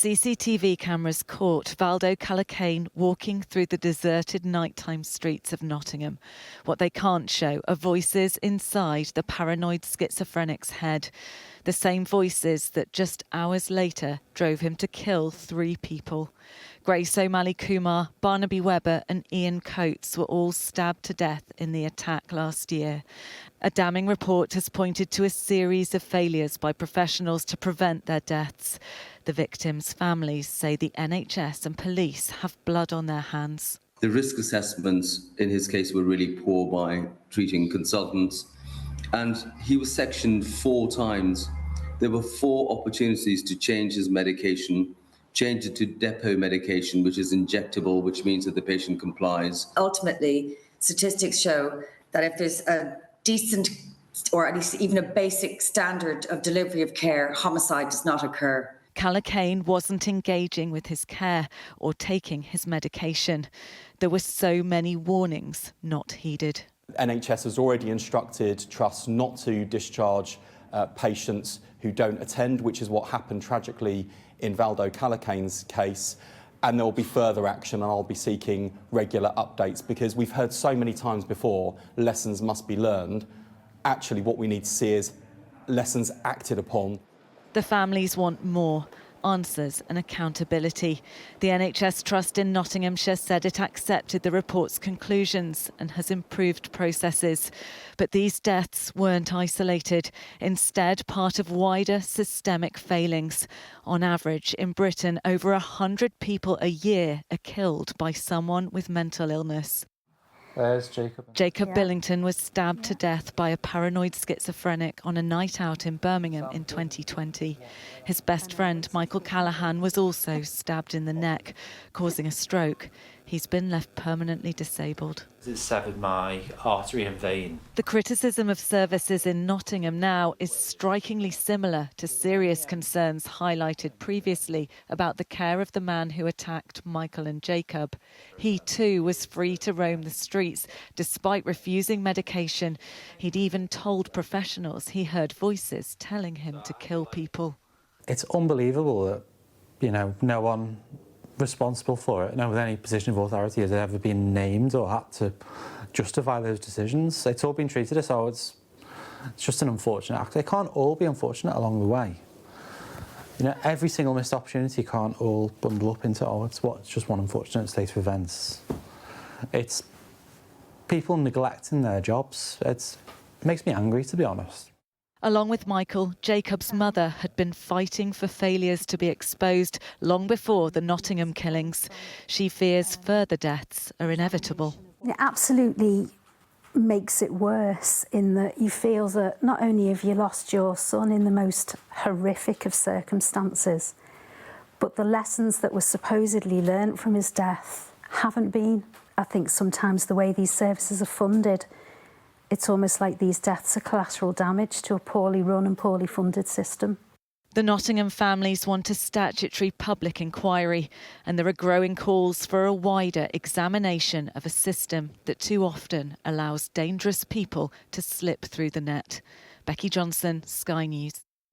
CCTV cameras caught Valdo Callaghan walking through the deserted nighttime streets of Nottingham. What they can't show are voices inside the paranoid schizophrenic's head. The same voices that just hours later drove him to kill 3 people. Grace O'Malley Kumar, Barnaby Webber and Ian Coates were all stabbed to death in the attack last year. A damning report has pointed to a series of failures by professionals to prevent their deaths. The victims' families say the NHS and police have blood on their hands. The risk assessments in his case were really poor by treating consultants, and he was sectioned 4 times. There were 4 opportunities to change his medication, change it to depot medication, which is injectable, which means that the patient complies. Ultimately, statistics show that if there's a decent, or at least even a basic standard of delivery of care, homicide does not occur. Callaghan wasn't engaging with his care or taking his medication. There were so many warnings not heeded. NHS has already instructed trusts not to discharge patients who don't attend, which is what happened tragically in Valdo Callaghan's case. And there will be further action, and I'll be seeking regular updates, because we've heard so many times before lessons must be learned. Actually, what we need to see is lessons acted upon. The families want more answers and accountability. The NHS Trust in Nottinghamshire said it accepted the report's conclusions and has improved processes. But these deaths weren't isolated, instead part of wider systemic failings. On average, in Britain, over 100 people a year are killed by someone with mental illness. Where's Jacob? Jacob Billington was stabbed to death by a paranoid schizophrenic on a night out in Birmingham in 2020. His best friend, Michael Callaghan, was also stabbed in the neck, causing a stroke. He's been left permanently disabled. It severed my artery and vein. The criticism of services in Nottingham now is strikingly similar to serious concerns highlighted previously about the care of the man who attacked Michael and Jacob. He too was free to roam the streets despite refusing medication. He'd even told professionals he heard voices telling him to kill people. It's unbelievable that, no one responsible for it, no with any position of authority, has ever been named or had to justify those decisions. It's all been treated as though it's just an unfortunate act. They can't all be unfortunate along the way. Every single missed opportunity can't all bundle up into, it's just one unfortunate state of events. It's people neglecting their jobs. It makes me angry, to be honest. Along with Michael, Jacob's mother had been fighting for failures to be exposed long before the Nottingham killings. She fears further deaths are inevitable. It absolutely makes it worse in that you feel that not only have you lost your son in the most horrific of circumstances, but the lessons that were supposedly learnt from his death haven't been. I think sometimes the way these services are funded, it's almost like these deaths are collateral damage to a poorly run and poorly funded system. The Nottingham families want a statutory public inquiry, and there are growing calls for a wider examination of a system that too often allows dangerous people to slip through the net. Becky Johnson, Sky News.